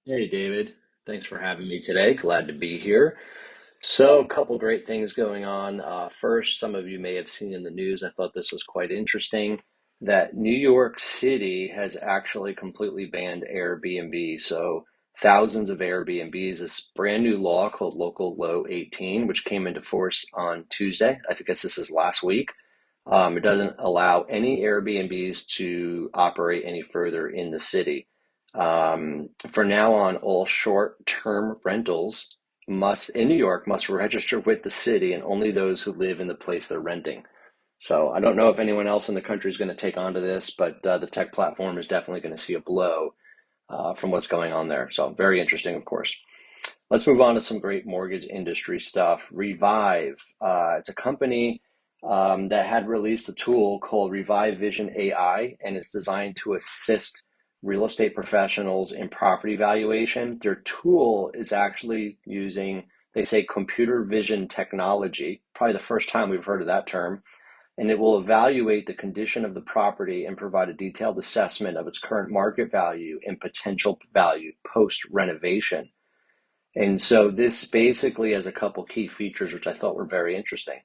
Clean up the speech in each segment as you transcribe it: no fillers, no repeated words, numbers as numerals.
Hey, David. Thanks for having me today. Glad to be here. So, a couple great things going on. First, some of you may have seen in the news, I thought this was quite interesting, that New York City has actually completely banned Airbnb. So, thousands of Airbnbs, this brand new law called Local Law 18, which came into force on Tuesday. I think this is last week. It doesn't allow any Airbnbs to operate any further in the city. For now on, all short-term rentals in New York must register with the city, and only those who live in the place they're renting. So I don't know if anyone else in the country is going to take on to this, but the tech platform is definitely going to see a blow from what's going on there. So very interesting, of course. Let's move on to some great mortgage industry stuff. Revive, it's a company that had released a tool called Revive Vision AI, and it's designed to assist real estate professionals in property valuation. Their tool is actually using, they say, computer vision technology, probably the first time we've heard of that term, and it will evaluate the condition of the property and provide a detailed assessment of its current market value and potential value post renovation. And so this basically has a couple key features which I thought were very interesting.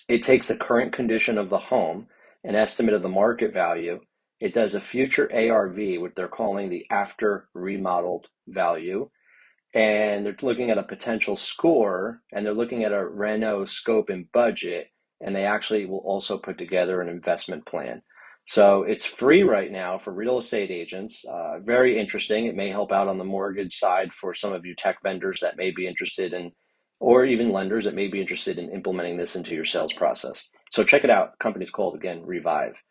It takes the current condition of the home, an estimate of the market value. It does a future ARV, what they're calling the after remodeled value. And they're looking at a potential score, and they're looking at a reno scope and budget, and they actually will also put together an investment plan. So it's free right now for real estate agents. Very interesting. It may help out on the mortgage side for some of you tech vendors that may be interested in, or even lenders that may be interested in implementing this into your sales process. So check it out. Company's called, again, Revive.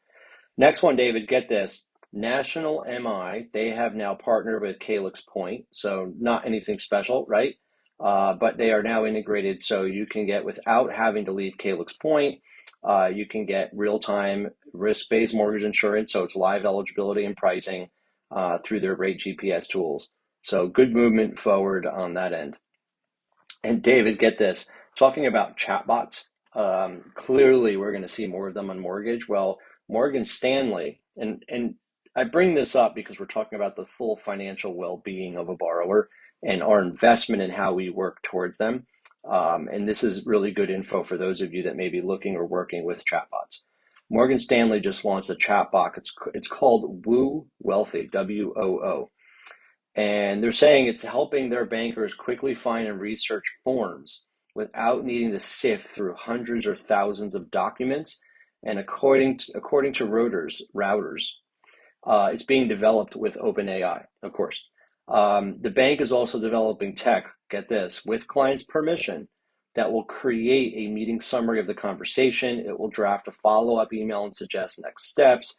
Next one, David, get this. National MI, they have now partnered with Calyx Point, so not anything special, right? But they are now integrated so you can get, without having to leave Calyx Point, you can get real-time risk-based mortgage insurance, so it's live eligibility and pricing through their great GPS tools. So good movement forward on that end. And David, get this, talking about chatbots, clearly we're going to see more of them on mortgage. Well, Morgan Stanley, and I bring this up because we're talking about the full financial well-being of a borrower and our investment in how we work towards them. And this is really good info for those of you that may be looking or working with chatbots. Morgan Stanley just launched a chatbot. It's called Woo Wealthy, WOO. And they're saying it's helping their bankers quickly find and research forms without needing to sift through hundreds or thousands of documents. And according to routers, it's being developed with OpenAI, of course. The bank is also developing tech, get this, with clients' permission that will create a meeting summary of the conversation. It will draft a follow-up email and suggest next steps.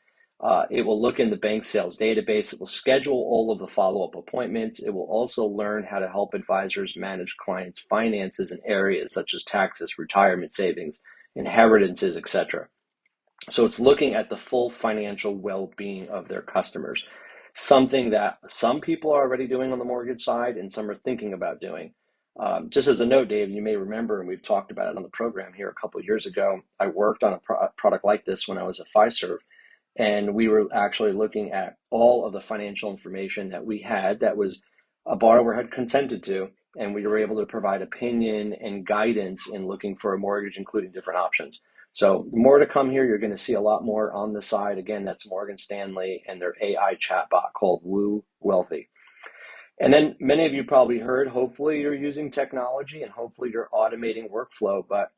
It will look in the bank sales database. It will schedule all of the follow-up appointments. It will also learn how to help advisors manage clients' finances in areas such as taxes, retirement savings, inheritances, etc. So it's looking at the full financial well-being of their customers, something that some people are already doing on the mortgage side and some are thinking about doing. Just as a note, Dave, you may remember, and we've talked about it on the program here a couple of years ago, I worked on a product like this when I was at Fiserv, and we were actually looking at all of the financial information that we had that was a borrower had consented to, and we were able to provide opinion and guidance in looking for a mortgage, including different options. So more to come here. You're going to see a lot more on the side. Again, that's Morgan Stanley and their AI chatbot called Woo Wealthy. And then many of you probably heard, hopefully you're using technology and hopefully you're automating workflow, but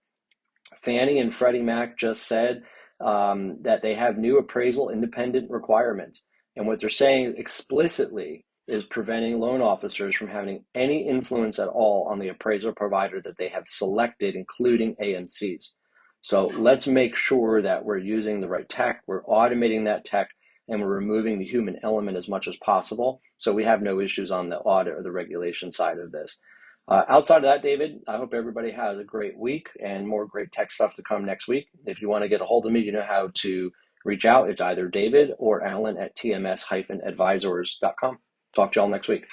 Fannie and Freddie Mac just said that they have new appraisal independent requirements. And what they're saying explicitly is preventing loan officers from having any influence at all on the appraisal provider that they have selected, including AMCs. So let's make sure that we're using the right tech, we're automating that tech, and we're removing the human element as much as possible so we have no issues on the audit or the regulation side of this. Outside of that, David, I hope everybody has a great week and more great tech stuff to come next week. If you want to get a hold of me, you know how to reach out. It's either David or Alan at tms-advisors.com. Talk to y'all next week.